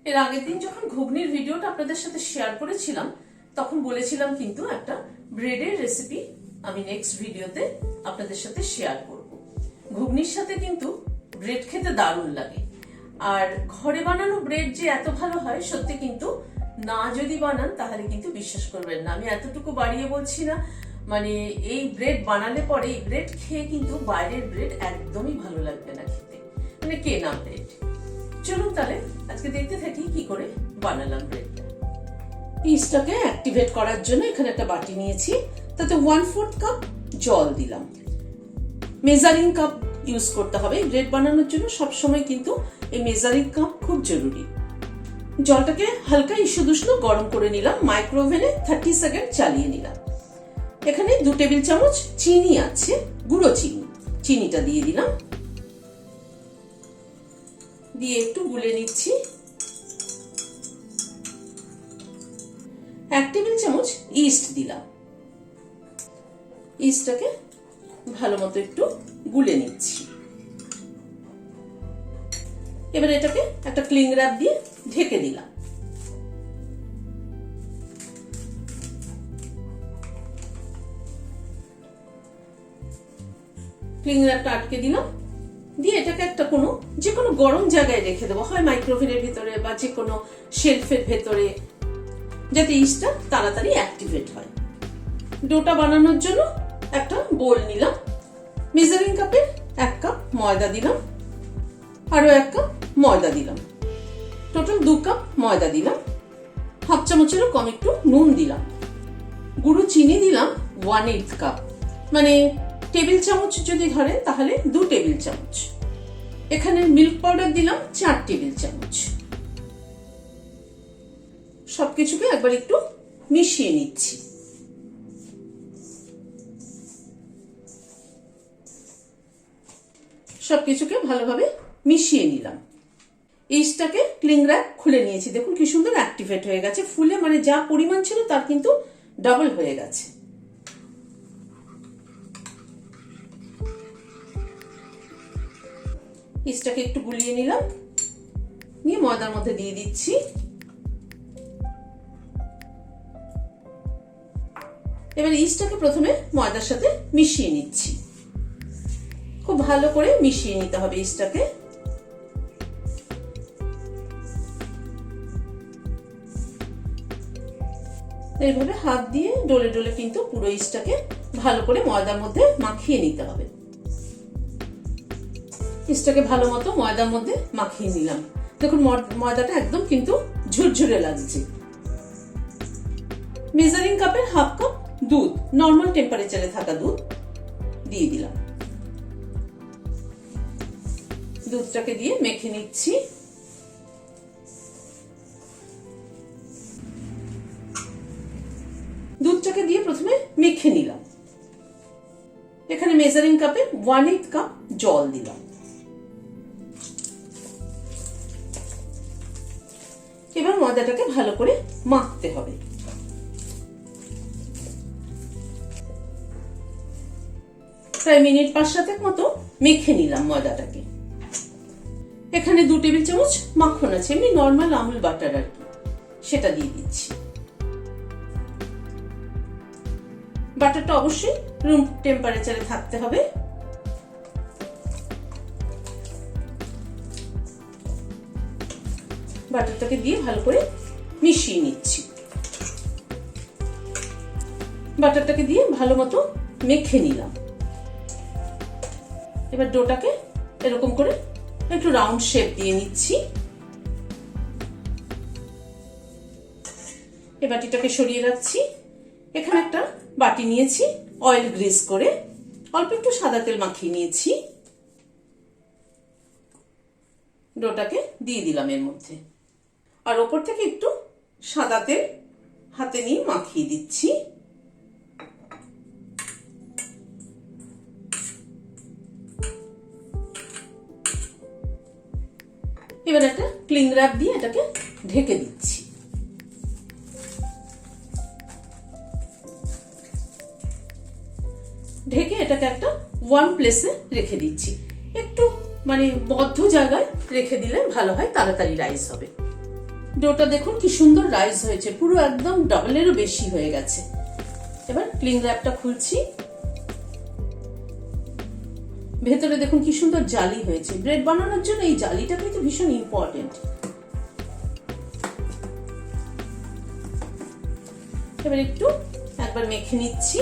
এর আগের দিন যখন ঘুগনির ভিডিওটা আপনাদের সাথে শেয়ার করেছিলাম তখন বলেছিলাম কিন্তু একটা ব্রেডের রেসিপি আমি নেক্সট ভিডিওতে আপনাদের সাথে শেয়ার করব। ঘুগনির সাথে কিন্তু ব্রেড খেতে দারুণ লাগে, আর ঘরে বানানো ব্রেড যে এত ভালো হয় সত্যি কিন্তু না যদি বানান তাহলে কিন্তু বিশ্বাস করবেন না। আমি এতটুকু বাড়িয়ে বলছি না, মানে এই ব্রেড বানালে পরে এই ব্রেড খেয়ে কিন্তু বাইরের ব্রেড একদমই ভালো লাগবে না খেতে, মানে কেনা ব্রেড। চলুন তাহলে আজকে দেখতে থাকি কি করে বানালাম ব্রেডটা। ইস্টটাকে অ্যাক্টিভেট করার জন্য এখানে একটা বাটি নিয়েছি, তাতে 1/4 কাপ জল দিলাম। মেজারিং কাপ ইউজ করতে হবে ব্রেড বানানোর জন্য, সবসময় কিন্তু এই মেজারিং কাপ খুব জরুরি। জলটাকে হালকা ঈষদুষ্ণ গরম করে নিলাম, মাইক্রোওভেনে 30 সেকেন্ড চালিয়ে নিলাম। এখানে 2 টেবিল চামচ চিনি আছে, গুঁড়ো চিনি, চিনিটা দিয়ে দিলাম, দিয়ে একটু গুলে নিচ্ছি। 1 টেবিল চামচ ইস্ট দিলাম, ইস্টটাকে ভালো মতো একটু গুলে নিচ্ছি। এবার এটাকে একটা ক্লিং র্যাপ দিয়ে ঢেকে দিলাম। ক্লিং র্যাপটা আটকে দিলাম, দিয়ে এটাকে একটা যে কোনো গরম জায়গায় রেখে দেবো, হয় মাইক্রোওভেনের ভিতরে বা যে কোনো শেলফের ভেতরে, যাতে ইস্টটা তাড়াতাড়ি অ্যাক্টিভেট হয়। ডোটা বানানোর জন্য একটা বোল নিলাম, মেজারিং কাপের 1 কাপ ময়দা দিলাম, আরো 1 কাপ ময়দা দিলাম, টোটাল 2 কাপ ময়দা দিলাম। 1/2 চামচেরও কম একটু নুন দিলাম, গুঁড়ো চিনি দিলাম 1/8 কাপ, মানে টেবিল চামচ যদি ধরেন তাহলে 2 টেবিল চামচ। এখানে মিল্ক পাউডার দিলাম 4 টেবিল চামচ। সবকিছুকে একবার একটু মিশিয়ে নিচ্ছি। সবকিছুকে ভালোভাবে মিশিয়ে নিলাম। ইস্টটাকে ক্লিং র্যাপ খুলে নিয়েছি, দেখুন কি সুন্দর অ্যাক্টিভেট হয়ে গেছে, ফুলে মানে যা পরিমাণ ছিল তার কিন্তু ডাবল হয়ে গেছে। ইস্টটাকে একটু গুলিয়ে নিলাম, নিয়ে ময়দার মধ্যে দিয়ে দিচ্ছি। এবার ইস্টটাকে প্রথমে ময়দার সাথে মিশিয়ে নিচ্ছি, খুব ভালো করে মিশিয়ে নিতে হবে ইস্টটাকে। এইভাবে হাত দিয়ে ডলে ডলে কিন্তু পুরো ইস্টটাকে ভালো করে ময়দার মধ্যে মাখিয়ে নিতে হবে। ইস্টটাকে ভালো মতো ময়দার মধ্যে মাখিয়ে নিলাম, দেখুন ময়দাটা একদম কিন্তু ঝুরঝুরে লাগছে। মেজারিং কাপের 1/2 কাপ দুধ, নর্মাল টেম্পারেচারে থাকা দুধ দিয়ে দিলাম। দুধটাকে দিয়ে মেখে নিচ্ছি। দুধটাকে দিয়ে প্রথমে মেখে নিলাম। এখানে মেজারিং কাপে 1/8 কাপ জল দিলাম। এবার ময়দাটাকে ভালো করে মাখতে হবে। প্রায় মিনিট 5-7 মতো মেখে নিলাম ময়দাটাকে। এখানে 2 টেবিল চামচ মাখন আছে, এমনি নর্মাল আমুল বাটার আর কি, সেটা দিয়ে দিচ্ছি। বাটারটা অবশ্যই রুম টেম্পারেচারে থাকতে হবে। বাটারটাকে দিয়ে ভালো করে মিশিয়ে নিচ্ছি। বাটারটাকে দিয়ে ভালো মতো মেখে নিলাম। এবার ডোটাকে এরকম করে একটু রাউন্ড শেপ দিয়ে নিচ্ছি। এই বাটিটাকে সরিয়ে রাখছি। এখানে একটা বাটি নিয়েছি, অয়েল গ্রিস করে অল্প একটু সাদা তেল মাখিয়ে নিয়েছি। ডোটাকে দিয়ে দিলাম এর মধ্যে, আর ওপর থেকে একটু সাদা তেল হাতে নিয়ে মাখিয়ে দিচ্ছি। এবার একটা ক্লিং র্যাপ দিয়ে এটাকে ঢেকে দিচ্ছি। ঢেকে এটাকে একটা ওয়ান প্লেসে রেখে দিচ্ছি, একটু মানে বদ্ধ জায়গায় রেখে দিলে ভালো হয়, তাড়াতাড়ি রাইস হবে। ডোটা দেখুন কি সুন্দর রাইজ হয়েছে, পুরো একদম ডাবলেরও বেশি হয়ে গেছে। এবার ক্লিং র্যাপটা খুলছি। ভেতরে দেখুন কি সুন্দর জালি হয়েছে। ব্রেড বানানোর জন্য এই জালিটা কিন্তু ভীষণ ইম্পর্টেন্ট। এবার একবার মেখে নিচ্ছি।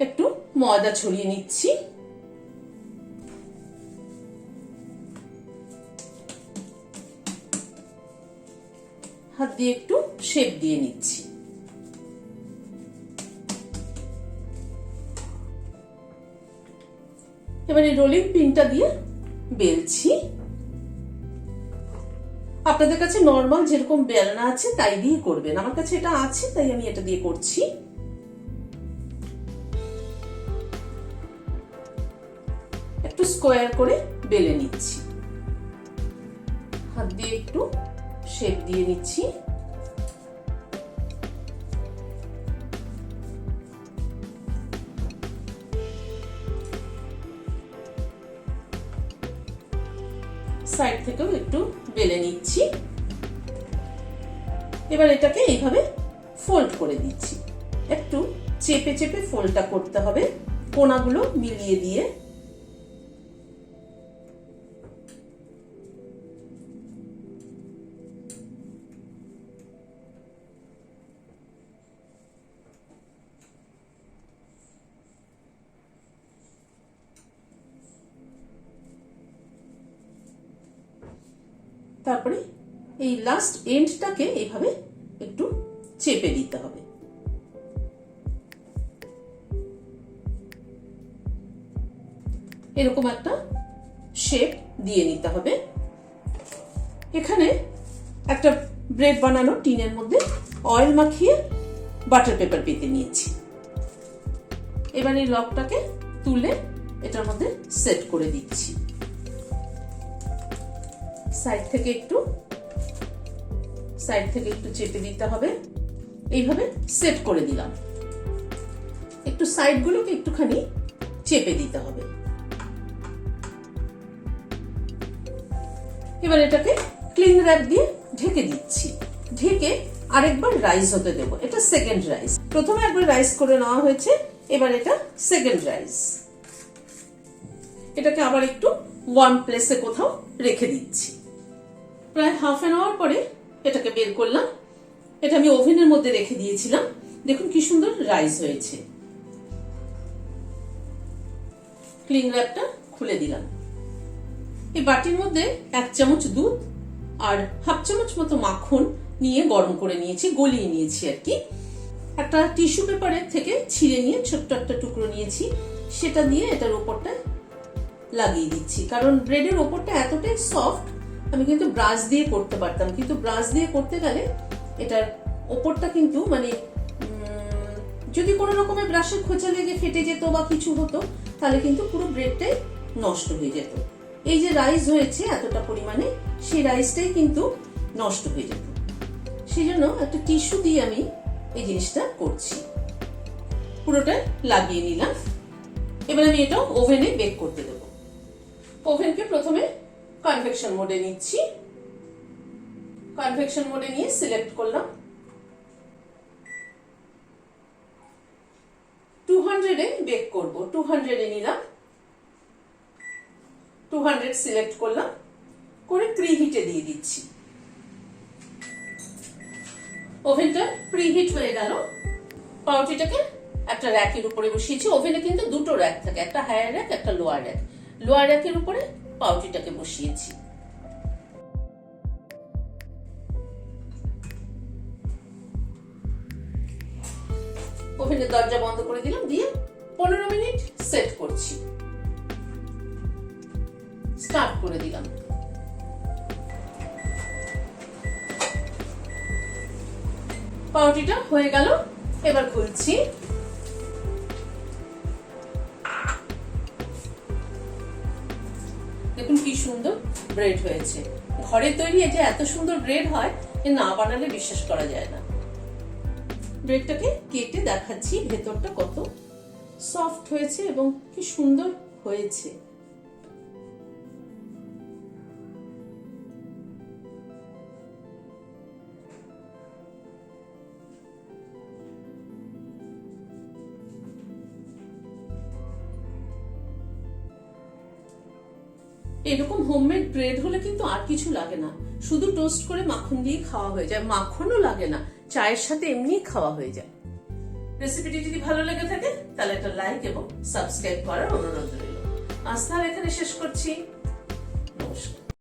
একটু ময়দা ছড়িয়ে নিচ্ছি। হাত দিয়ে একটু শেপ দিয়ে নিচ্ছি। এবারে রোলিং পিনটা দিয়ে বেলছি। আপনাদের কাছে নরমাল যেরকম বেলনা আছে তাই দিয়ে করবেন, আমার কাছে এটা আছে তাই আমি এটা দিয়ে করছি। একটু স্কোয়ার করে বেলে নিচ্ছি। হাত দিয়ে একটু শেপ দিয়ে নিচ্ছি। সাইড থেকেও একটু বেলে নিচ্ছি। এবার এটাকে এইভাবে ফোল্ড করে দিচ্ছি। একটু চেপে চেপে ফোল্ডটা করতে হবে, কোণাগুলো মিলিয়ে দিয়ে। তারপরে এই লাস্ট এন্ডটাকে এইভাবে একটু চেপে দিতে হবে। এরকম একটা শেপ দিয়ে নিতে হবে। এখানে একটা ব্রেড বানানো টিনের মধ্যে অয়েল মাখিয়ে বাটার পেপার পেতে নিয়েছি। এবার এই লকটাকে তুলে এটার মধ্যে সেট করে দিচ্ছি। সাইড থেকে একটু চেপে দিতে হবে। এইভাবে সেট করে দিলাম। একটু সাইডগুলোকে একটুখানি চেপে দিতে হবে। এবার এটাকে ক্লিং র্যাপ দিয়ে ঢেকে দিচ্ছি। ঢেকে আরেকবার রাইস হতে দেবো। এটা সেকেন্ড রাইস। প্রথমে একবার রাইস করে নেওয়া হয়েছে, এবার এটা সেকেন্ড রাইস। এটাকে আবার একটু ওয়ার্ম প্লেসে কোথাও রেখে দিচ্ছি। প্রায় হাফ অ্যান আওয়ার পরে এটাকে বের করলাম। এটা আমি ওভেনের মধ্যে রেখে দিয়েছিলাম। দেখুন কি সুন্দর রাইস হয়েছে। ক্লিং র্যাপটা খুলে দিলাম। এই বাটির মধ্যে 1 চামচ দুধ আর হাফ চামচ মতো মাখন নিয়ে গরম করে নিয়েছি, গলিয়ে নিয়েছি আর কি। একটা টিস্যু পেপারের থেকে ছিঁড়ে নিয়ে ছোট্ট একটা টুকরো নিয়েছি, সেটা দিয়ে এটার ওপরটা লাগিয়ে দিচ্ছি। কারণ ব্রেডের ওপরটা এতটাই সফট, আমি কিন্তু ব্রাশ দিয়ে করতে পারতাম, কিন্তু ব্রাশ দিয়ে করতে গেলে এটার ওপরটা কিন্তু মানে যদি কোনো রকমের ব্রাশের খোঁচা লেগে ফেটে যেত বা কিছু হতো, তাহলে কিন্তু পুরো ব্রেডটাই নষ্ট হয়ে যেত। এই যে রাইস হয়েছে এতটা পরিমাণে, সেই রাইসটাই কিন্তু নষ্ট হয়ে যেত। সেই জন্য একটা টিস্যু দিয়ে আমি এই জিনিসটা করছি। পুরোটা লাগিয়ে নিলাম। এবার আমি এটা ওভেনে বেক করতে দেবো। ওভেনকে প্রথমে কনভেকশন মোডে নিচ্ছি। কনভেকশন মোডে নিয়ে সিলেক্ট করলাম। 200 এ বেক করব। 200 এ নিলাম। 200 সিলেক্ট করলাম, করে প্রিহিটে দিয়ে দিচ্ছি। ওভেনটা প্রিহিট হয়ে গেল। পাউরুটিটাকে একটা র‍্যাকের উপরে বসিয়েছি। ওভেনে কিন্তু দুটো র‍্যাক থাকে, একটা হায়ার র‍্যাক, একটা লোয়ার র‍্যাক। লোয়ার র‍্যাকের উপরে পাউরুটিটাকে বসিয়েছি। ওভেনের দরজা বন্ধ করে দিলাম, দিয়ে 15 মিনিট সেট করছি। স্টার্ট করে দিলাম। পাউরুটিটা হয়ে গেল। এবার খুলছি। দেখুন কি সুন্দর ব্রেড হয়েছে। ঘরে তৈরি এটা এত সুন্দর ব্রেড হয়, এ না বানালে বিশ্বাস করা যায় না। ব্রেডটাকে কেটে দেখাচ্ছি ভেতরটা কত সফট হয়েছে এবং কি সুন্দর হয়েছে। এরকম হোমমেড ব্রেড হলে কিন্তু আর কিছু লাগে না, শুধু টোস্ট করে মাখন দিয়ে খাওয়া হয়ে যায়, মাখনও লাগে না, চায়ের সাথে এমনি খাওয়া হয়ে যায়। রেসিপিটি যদি ভালো লেগে থাকে তাহলে একটা লাইক এবং সাবস্ক্রাইব করার অনুরোধ রইল। আজ তাহলে এখানে শেষ করছি।